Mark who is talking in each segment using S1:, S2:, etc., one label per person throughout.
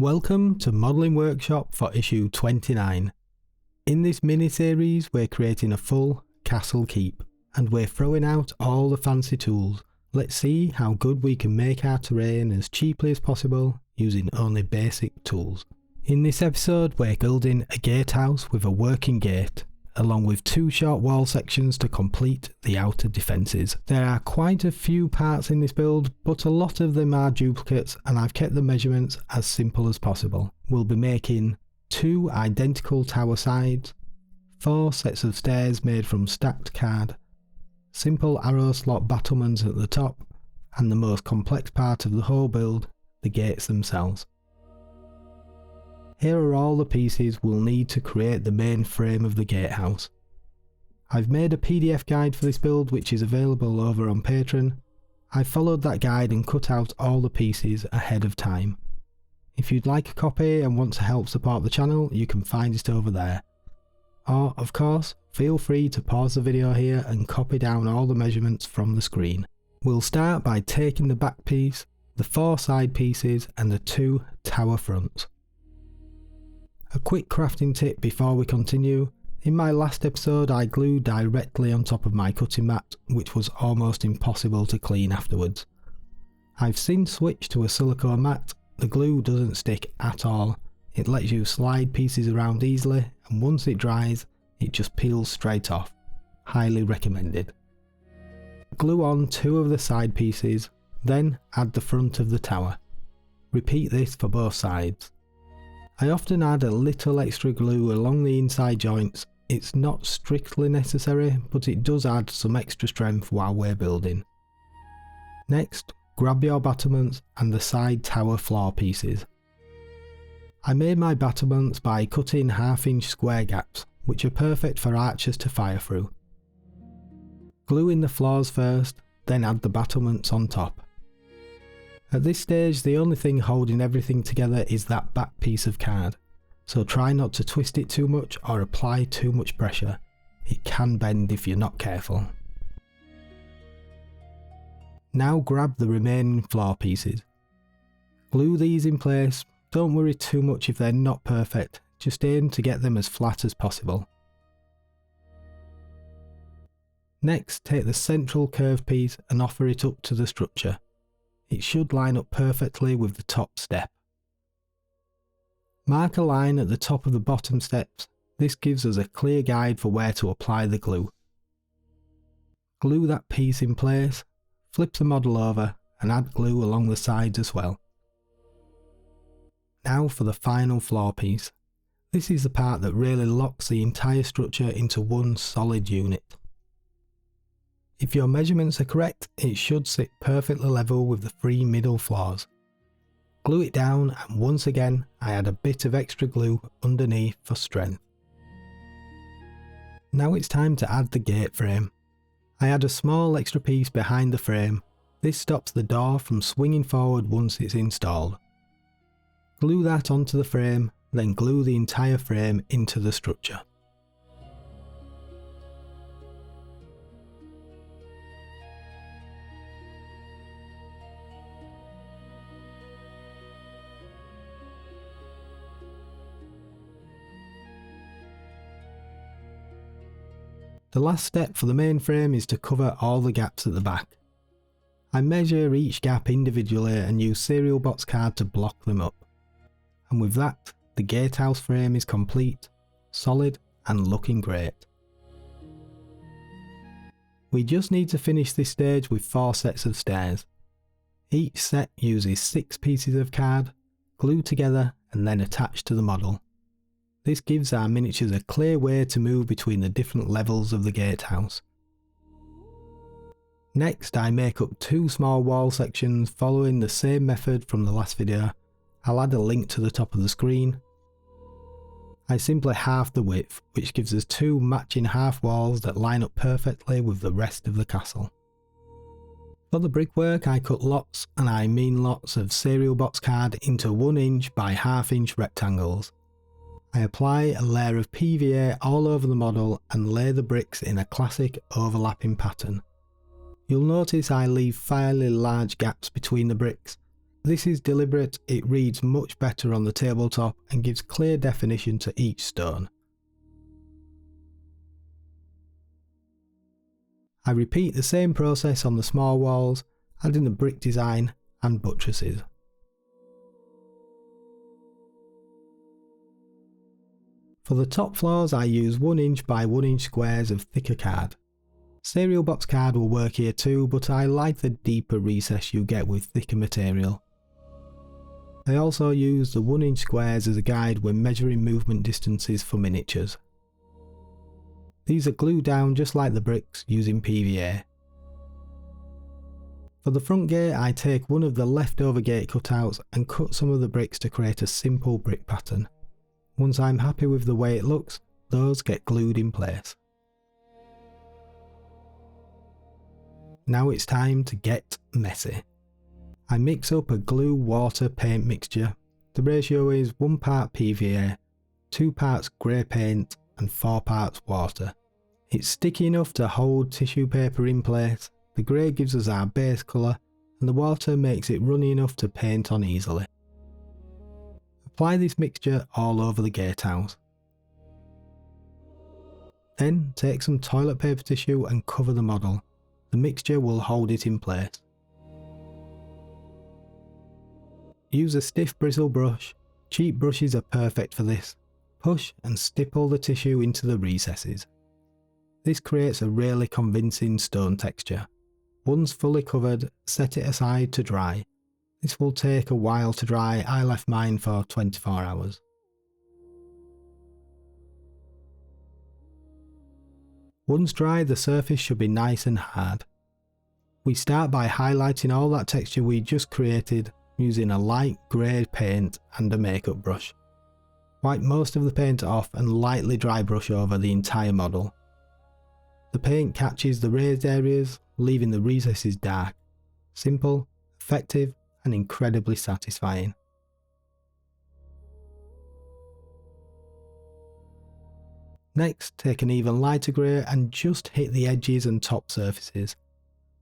S1: Welcome to Modelling Workshop for issue 29. In this mini-series we're creating a full castle keep and we're throwing out all the fancy tools. Let's see how good we can make our terrain as cheaply as possible using only basic tools. In this episode we're building a gatehouse with a working gate, along with 2 short wall sections to complete the outer defences. There are quite a few parts in this build, but a lot of them are duplicates and I've kept the measurements as simple as possible. We'll be making 2 identical tower sides, 4 sets of stairs made from stacked card, simple arrow slot battlements at the top, and the most complex part of the whole build, the gates themselves. Here are all the pieces we'll need to create the main frame of the gatehouse. I've made a PDF guide for this build which is available over on Patreon. I followed that guide and cut out all the pieces ahead of time. If you'd like a copy and want to help support the channel, you can find it over there. Or, of course, feel free to pause the video here and copy down all the measurements from the screen. We'll start by taking the back piece, the 4 side pieces and the 2 tower fronts. A quick crafting tip before we continue. In my last episode I glued directly on top of my cutting mat, which was almost impossible to clean afterwards. I've since switched to a silicone mat. The glue doesn't stick at all. It lets you slide pieces around easily and once it dries it just peels straight off. Highly recommended. Glue on 2 of the side pieces, then add the front of the tower. Repeat this for both sides. I often add a little extra glue along the inside joints. It's not strictly necessary, but it does add some extra strength while we're building. Next, grab your battlements and the side tower floor pieces. I made my battlements by cutting 1/2-inch square gaps, which are perfect for archers to fire through. Glue in the floors first, then add the battlements on top. At this stage the only thing holding everything together is that back piece of card, so try not to twist it too much or apply too much pressure. It can bend if you're not careful. Now grab the remaining floor pieces. Glue these in place. Don't worry too much if they're not perfect, just aim to get them as flat as possible. Next, take the central curved piece and offer it up to the structure. It should line up perfectly with the top step. Mark a line at the top of the bottom steps. This gives us a clear guide for where to apply the glue. Glue that piece in place, flip the model over and add glue along the sides as well. Now for the final floor piece. This is the part that really locks the entire structure into one solid unit. If your measurements are correct, it should sit perfectly level with the 3 middle floors. Glue it down and once again I add a bit of extra glue underneath for strength. Now it's time to add the gate frame. I add a small extra piece behind the frame. This stops the door from swinging forward once it's installed. Glue that onto the frame, then glue the entire frame into the structure. The last step for the main frame is to cover all the gaps at the back. I measure each gap individually and use serial box card to block them up. And with that, the gatehouse frame is complete, solid and looking great. We just need to finish this stage with 4 sets of stairs. Each set uses 6 pieces of card, glued together and then attached to the model. This gives our miniatures a clear way to move between the different levels of the gatehouse. Next I make up 2 small wall sections following the same method from the last video. I'll add a link to the top of the screen. I simply halve the width, which gives us 2 matching half walls that line up perfectly with the rest of the castle. For the brickwork I cut lots, and I mean lots, of serial box card into 1-inch by 1/2-inch rectangles. I apply a layer of PVA all over the model and lay the bricks in a classic overlapping pattern. You'll notice I leave fairly large gaps between the bricks. This is deliberate, it reads much better on the tabletop and gives clear definition to each stone. I repeat the same process on the small walls, adding the brick design and buttresses. For the top floors I use 1 inch by 1 inch squares of thicker card. Serial box card will work here too, but I like the deeper recess you get with thicker material. I also use the 1 inch squares as a guide when measuring movement distances for miniatures. These are glued down just like the bricks using PVA. For the front gate I take one of the leftover gate cutouts and cut some of the bricks to create a simple brick pattern. Once I'm happy with the way it looks, those get glued in place. Now it's time to get messy. I mix up a glue water paint mixture. The ratio is 1 part PVA, 2 parts grey paint and 4 parts water. It's sticky enough to hold tissue paper in place, the grey gives us our base colour and the water makes it runny enough to paint on easily. Apply this mixture all over the gatehouse. Then take some toilet paper tissue and cover the model. The mixture will hold it in place. Use a stiff bristle brush. Cheap brushes are perfect for this. Push and stipple the tissue into the recesses. This creates a really convincing stone texture. Once fully covered, set it aside to dry. This will take a while to dry, I left mine for 24 hours. Once dry, the surface should be nice and hard. We start by highlighting all that texture we just created using a light grey paint and a makeup brush. Wipe most of the paint off and lightly dry brush over the entire model. The paint catches the raised areas, leaving the recesses dark. Simple, effective and incredibly satisfying. Next, take an even lighter grey and just hit the edges and top surfaces.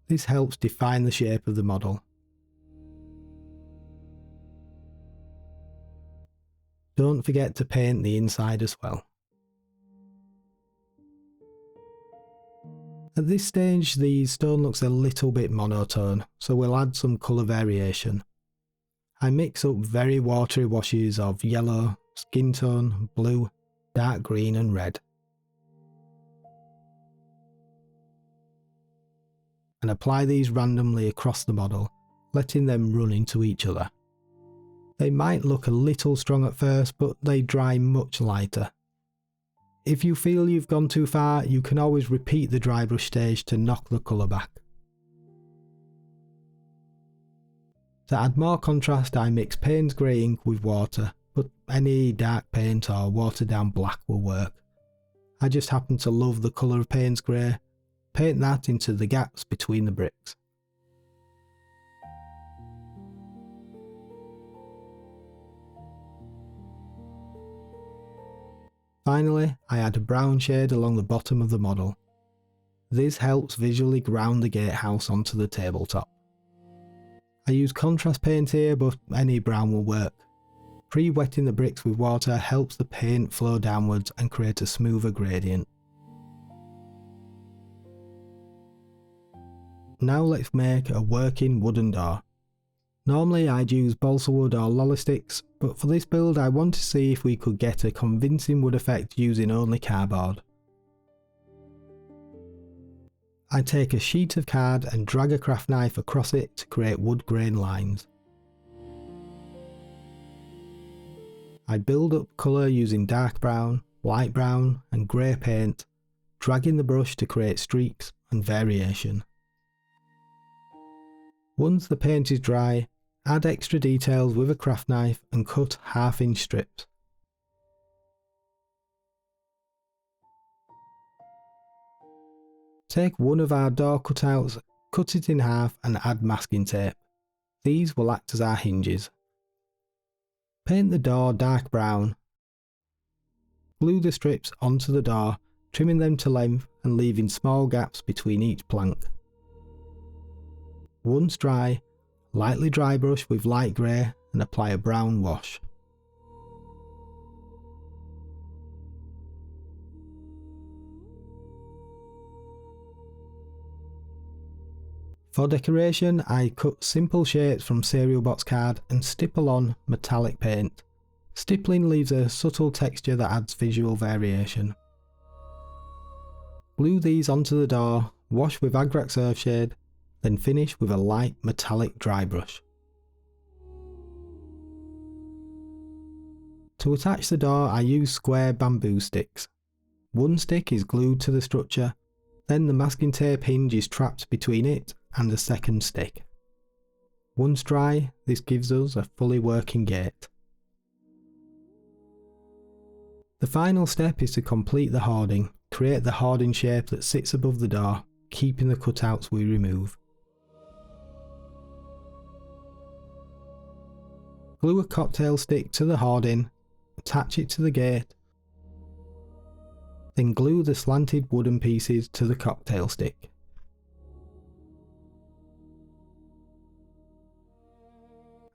S1: This helps define the shape of the model. Don't forget to paint the inside as well. At this stage the stone looks a little bit monotone, so we'll add some colour variation. I mix up very watery washes of yellow, skin tone, blue, dark green and red. And apply these randomly across the model, letting them run into each other. They might look a little strong at first, but they dry much lighter. If you feel you've gone too far, you can always repeat the dry brush stage to knock the colour back. To add more contrast, I mix Payne's grey ink with water, but any dark paint or watered down black will work. I just happen to love the colour of Payne's grey. Paint that into the gaps between the bricks. Finally, I add a brown shade along the bottom of the model. This helps visually ground the gatehouse onto the tabletop. I use contrast paint here, but any brown will work. Pre-wetting the bricks with water helps the paint flow downwards and create a smoother gradient. Now let's make a working wooden door. Normally I'd use balsa wood or lolly sticks, but for this build I want to see if we could get a convincing wood effect using only cardboard. I take a sheet of card and drag a craft knife across it to create wood grain lines. I build up colour using dark brown, light brown and grey paint, dragging the brush to create streaks and variation. Once the paint is dry, add extra details with a craft knife and cut 1/2 inch strips. Take one of our door cutouts, cut it in half and add masking tape. These will act as our hinges. Paint the door dark brown. Glue the strips onto the door, trimming them to length and leaving small gaps between each plank. Once dry, lightly dry brush with light grey and apply a brown wash. For decoration, I cut simple shapes from cereal box card and stipple on metallic paint. Stippling leaves a subtle texture that adds visual variation. Glue these onto the door, wash with Agrax Earthshade, then finish with a light metallic dry brush. To attach the door, I use square bamboo sticks. One stick is glued to the structure, then the masking tape hinge is trapped between it and the second stick. Once dry, this gives us a fully working gate. The final step is to complete the hoarding, create the hoarding shape that sits above the door, keeping the cutouts we remove. Glue a cocktail stick to the hoarding, attach it to the gate, then glue the slanted wooden pieces to the cocktail stick.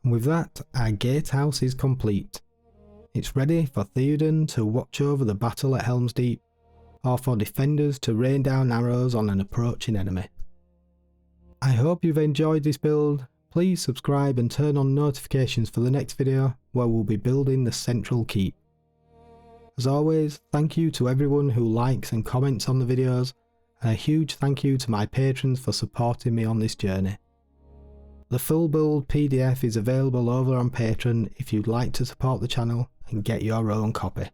S1: And with that, our gatehouse is complete. It's ready for Theoden to watch over the battle at Helm's Deep, or for defenders to rain down arrows on an approaching enemy. I hope you've enjoyed this build. Please subscribe and turn on notifications for the next video where we'll be building the central keep. As always, thank you to everyone who likes and comments on the videos, and a huge thank you to my patrons for supporting me on this journey. The full build PDF is available over on Patreon if you'd like to support the channel and get your own copy.